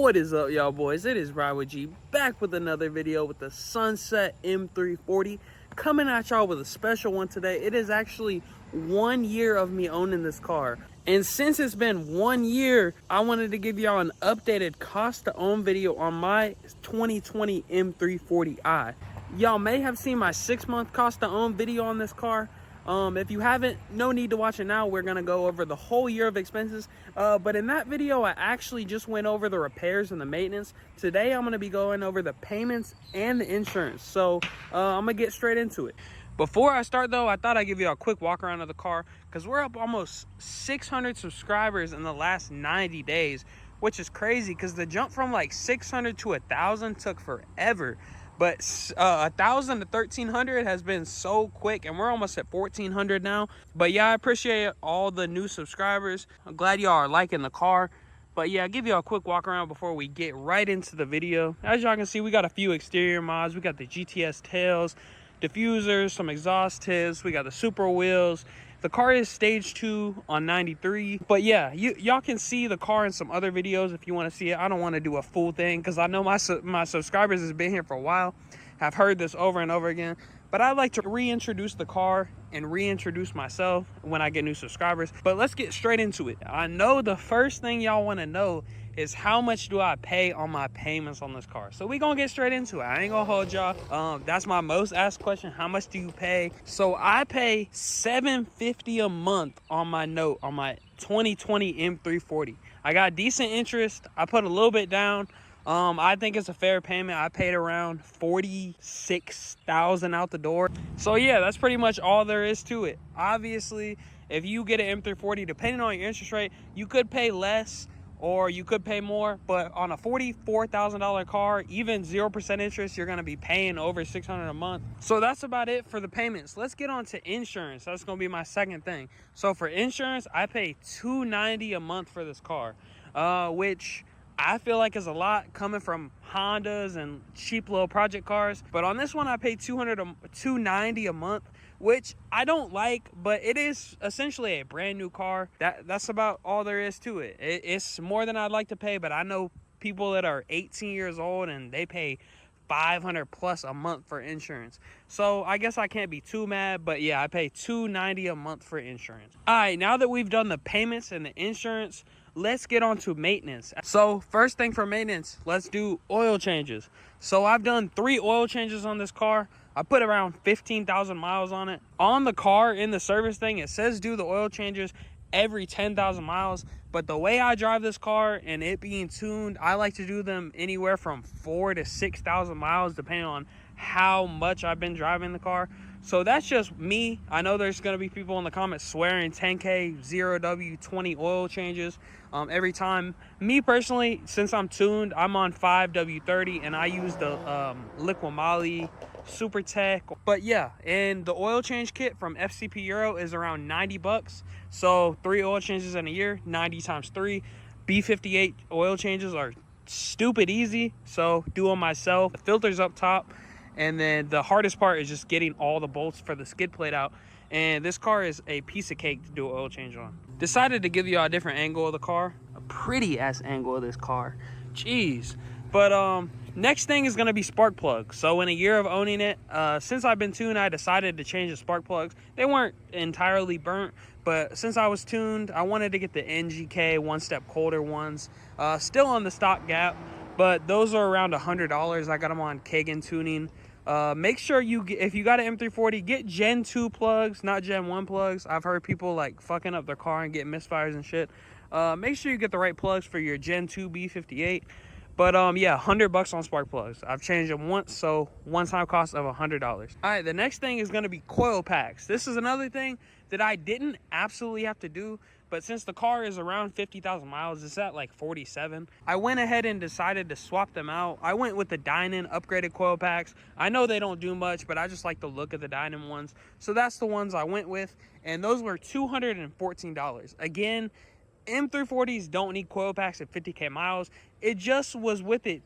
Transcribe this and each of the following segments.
What is up, y'all boys? It is Ride with G back with another video with the Sunset M340, coming at y'all with a special one today. It is actually 1 year of me owning this car, and since it's been 1 year, I wanted to give y'all an updated cost to own video on my 2020 M340i. Y'all may have seen my 6-month cost to own video on this car. If you haven't, no need to watch it now. We're gonna go over the whole year of expenses, but in that video I actually just went over the repairs and the maintenance. Today I'm gonna be going over the payments and the insurance, so I'm gonna get straight into it. Before I start though, I thought I'd give you a quick walk around of the car, because we're up almost 600 subscribers in the last 90 days, which is crazy because the jump from like 600 to 1,000 took forever. But 1,000 to 1,300 has been so quick, and we're almost at 1,400 now. But yeah, I appreciate all the new subscribers. I'm glad y'all are liking the car. But yeah, I'll give you a quick walk around before we get right into the video. As y'all can see, we got a few exterior mods. We got the GTS tails, diffusers, some exhaust tips. We got the super wheels. The car is stage 2 on 93. But yeah, y'all can see the car in some other videos if you want to see it. I don't want to do a full thing because I know my subscribers has been here for a while, have heard this over and over again. But I'd like to reintroduce the car and reintroduce myself when I get new subscribers. But let's get straight into it. I know the first thing y'all want to know is how much do I pay on my payments on this car. So we gonna get straight into it. I ain't gonna hold y'all. That's my most asked question. How much do you pay? So I pay $750 a month on my note on my 2020 M340. I got decent interest. I put a little bit down. I think it's a fair payment. I paid around $46,000 out the door. So yeah, that's pretty much all there is to it. Obviously, if you get an M340, depending on your interest rate, you could pay less or you could pay more, but on a $44,000 car, even 0% interest, you're gonna be paying over $600 a month. So that's about it for the payments. Let's get on to insurance. That's gonna be my second thing. So for insurance, I pay $290 a month for this car, which I feel like is a lot coming from Hondas and cheap little project cars. But on this one, I pay $290 a month, which I don't like, but it is essentially a brand new car. That's about all there is to it. It's more than I'd like to pay, but I know people that are 18 years old and they pay $500 plus a month for insurance. So I guess I can't be too mad, but yeah, I pay $290 a month for insurance. All right, now that we've done the payments and the insurance, let's get on to maintenance. So first thing for maintenance, let's do oil changes. So I've done 3 oil changes on this car. I put around 15,000 miles on it. On the car, in the service thing, it says do the oil changes every 10,000 miles. But the way I drive this car and it being tuned, I like to do them anywhere from 4,000 to 6,000 miles, depending on how much I've been driving the car. So that's just me. I know there's going to be people in the comments swearing 10K, 0W, 20 oil changes every time. Me personally, since I'm tuned, I'm on 5W30 and I use the Liqui Moly Super Tech. But yeah, and the oil change kit from FCP Euro is around 90 bucks. So 3 oil changes in a year, 90 times 3. B58 oil changes are stupid easy, so do them myself. The filter's up top, and then the hardest part is just getting all the bolts for the skid plate out. And this car is a piece of cake to do an oil change on. Decided to give you a different angle of the car, a pretty ass angle of this car. Jeez. But next thing is going to be spark plugs. So in a year of owning it, since I've been tuned, I decided to change the spark plugs. They weren't entirely burnt, but since I was tuned, I wanted to get the NGK 1-step colder ones. Still on the stock gap, but those are around $100. I got them on Kagan Tuning. Make sure if you got an M340, get Gen 2 plugs, not Gen 1 plugs. I've heard people like fucking up their car and getting misfires and shit. Make sure you get the right plugs for your Gen 2 B58. But yeah, $100 on spark plugs. I've changed them once, so one-time cost of $100. All right, the next thing is gonna be coil packs. This is another thing that I didn't absolutely have to do, but since the car is around 50,000 miles, it's at like 47. I went ahead and decided to swap them out. I went with the Dynan upgraded coil packs. I know they don't do much, but I just like the look of the Dynan ones. So that's the ones I went with, and those were $214. Again, M340s don't need coil packs at 50K miles. It just was with it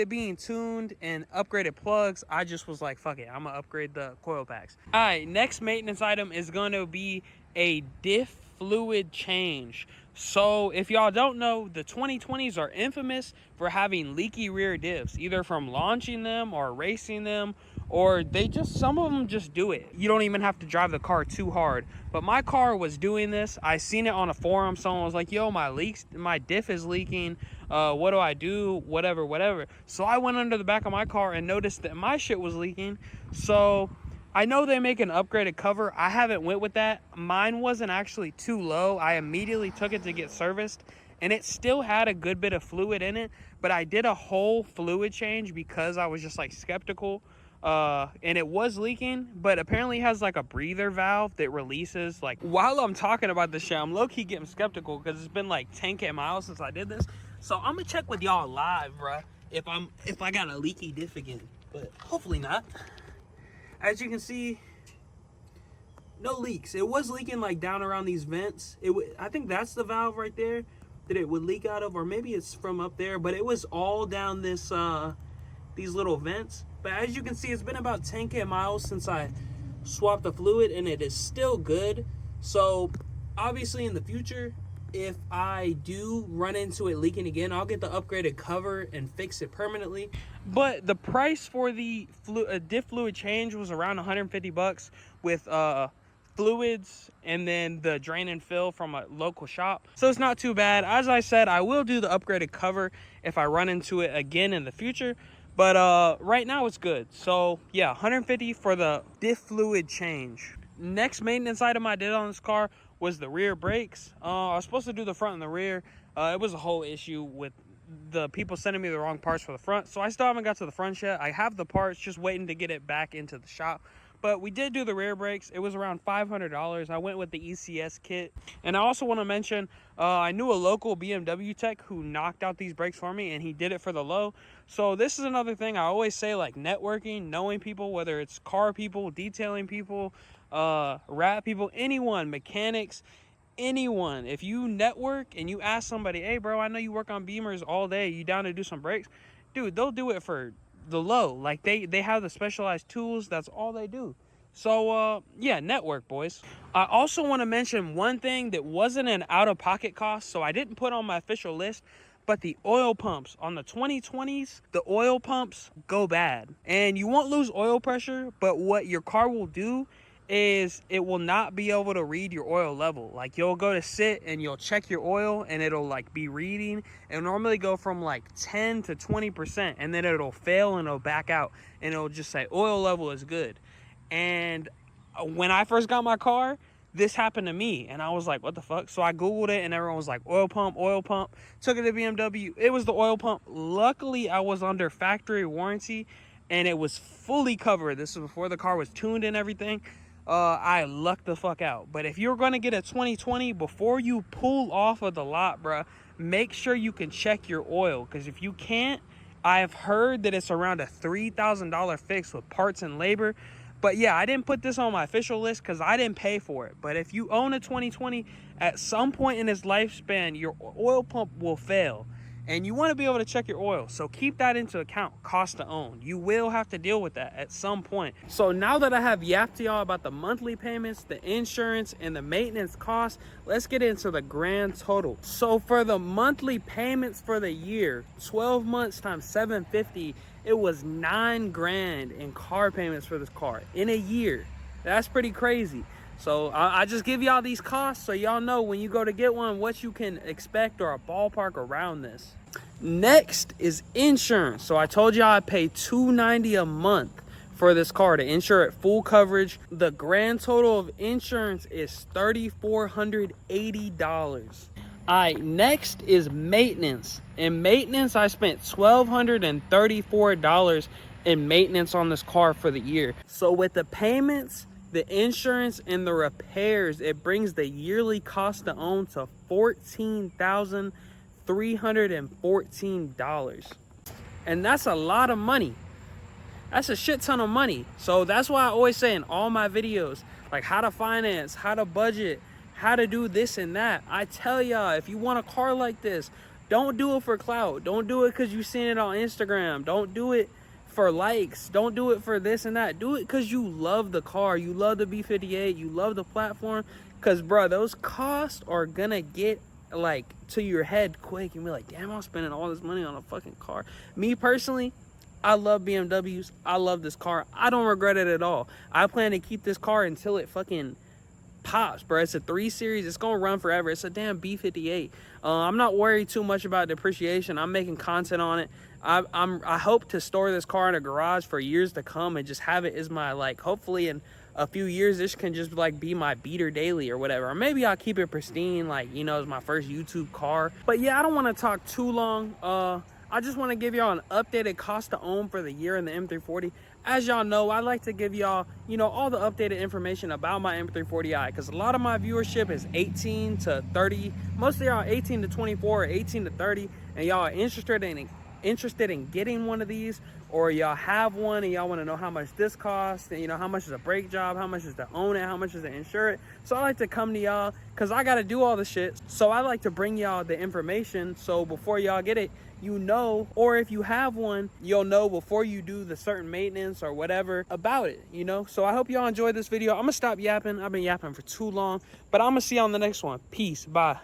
being tuned and upgraded plugs, I just was like, fuck it, I'm gonna upgrade the coil packs. All right, next maintenance item is gonna be a diff fluid change. So if y'all don't know, the 2020s are infamous for having leaky rear diffs, either from launching them or racing them, or some of them just do it. You don't even have to drive the car too hard. But my car was doing this. I seen it on a forum. Someone was like, yo, my diff is leaking. What do I do? Whatever. So I went under the back of my car and noticed that my shit was leaking. So I know they make an upgraded cover. I haven't went with that. Mine wasn't actually too low. I immediately took it to get serviced, and it still had a good bit of fluid in it, but I did a whole fluid change because I was just like skeptical. And it was leaking, but apparently has like a breather valve that releases. Like, while I'm talking about this shit, I'm low-key getting skeptical because it's been like 10K miles since I did this. So I'm gonna check with y'all live, bruh, if I got a leaky diff again, but hopefully not. As you can see, no leaks. It was leaking like down around these vents. I think that's the valve right there that it would leak out of, or maybe it's from up there, but it was all down this these little vents. But as you can see, it's been about 10K miles since I swapped the fluid, and it is still good. So obviously in the future, if I do run into it leaking again, I'll get the upgraded cover and fix it permanently. But the price for the diff fluid change was around 150 bucks with fluids and then the drain and fill from a local shop. So it's not too bad. As I said, I will do the upgraded cover if I run into it again in the future. But right now it's good. So yeah, 150 for the diff fluid change. Next maintenance item I did on this car was the rear brakes. I was supposed to do the front and the rear. It was a whole issue with the people sending me the wrong parts for the front. So I still haven't got to the front yet. I have the parts, just waiting to get it back into the shop. But we did do the rear brakes. It was around $500. I went with the ECS kit. And I also want to mention, I knew a local BMW tech who knocked out these brakes for me, and he did it for the low. So this is another thing I always say, like networking, knowing people, whether it's car people, detailing people, wrap people, anyone, mechanics, anyone. If you network and you ask somebody, hey bro, I know you work on Beamers all day, you down to do some brakes? Dude, they'll do it for the low. Like they have the specialized tools. That's all they do. So yeah, network, boys. I also want to mention one thing that wasn't an out-of-pocket cost, so I didn't put on my official list, but the oil pumps on the 2020s, the oil pumps go bad, and you won't lose oil pressure, but what your car will do is it will not be able to read your oil level. Like, you'll go to sit and you'll check your oil and it'll like be reading, and normally go from like 10 to 20%, and then it'll fail and it'll back out and it'll just say oil level is good. And when I first got my car, this happened to me, and I was like, what the fuck? So I googled it, and everyone was like, oil pump. Took it to BMW. It was the oil pump. Luckily, I was under factory warranty and it was fully covered. This was before the car was tuned and everything. I lucked the fuck out. But if you're gonna get a 2020, before you pull off of the lot, bruh, make sure you can check your oil, because if you can't, I've heard that it's around a $3,000 fix with parts and labor. But yeah, I didn't put this on my official list because I didn't pay for it. But if you own a 2020, at some point in its lifespan, your oil pump will fail. And you want to be able to check your oil. So keep that into account, cost to own. You will have to deal with that at some point. So now that I have yapped to y'all about the monthly payments, the insurance, and the maintenance costs, let's get into the grand total. So for the monthly payments for the year, 12 months times $750, it was $9 grand in car payments for this car in a year. That's pretty crazy. So I just give y'all these costs so y'all know when you go to get one what you can expect, or a ballpark around this. Next is insurance. So I told y'all I pay $290 a month for this car to insure it full coverage. The grand total of insurance is $3,480. All right, next is maintenance. In maintenance, I spent $1,234 in maintenance on this car for the year. So with the payments, the insurance, and the repairs, it brings the yearly cost to own to $14,314. And that's a lot of money. That's a shit ton of money. So that's why I always say in all my videos, like how to finance, how to budget, how to do this and that. I tell y'all, if you want a car like this, don't do it for clout. Don't do it because you've seen it on Instagram. Don't do it for likes. Don't do it for this and that. Do it because you love the car. You love the B58. You love the platform. Because, bro, those costs are gonna get like to your head quick and be like, damn, I'm spending all this money on a fucking car. Me personally, I love BMWs. I love this car. I don't regret it at all. I plan to keep this car until it fucking pops, bro. It's a 3 Series. It's gonna run forever. It's a damn B58. I'm not worried too much about depreciation. I'm making content on it. I hope to store this car in a garage for years to come and just have it as my, like, hopefully in a few years this can just like be my beater daily or whatever. Or maybe I'll keep it pristine, like, you know, it's my first YouTube car. But yeah, I don't want to talk too long. I just want to give y'all an updated cost to own for the year in the M340. As y'all know, I like to give y'all, you know, all the updated information about my M340i, because a lot of my viewership is 18 to 30. Mostly y'all 18 to 24 or 18 to 30, and y'all are interested in getting one of these, or y'all have one and y'all want to know how much this costs, and you know, how much is a brake job, how much is to own it, how much is to insure it. So I like to come to y'all because I got to do all the shit. So I like to bring y'all the information, so before y'all get it, you know, or if you have one, you'll know before you do the certain maintenance or whatever about it, you know. So I hope y'all enjoyed this video. I'm gonna stop yapping. I've been yapping for too long, but I'm gonna see you on the next one. Peace. Bye.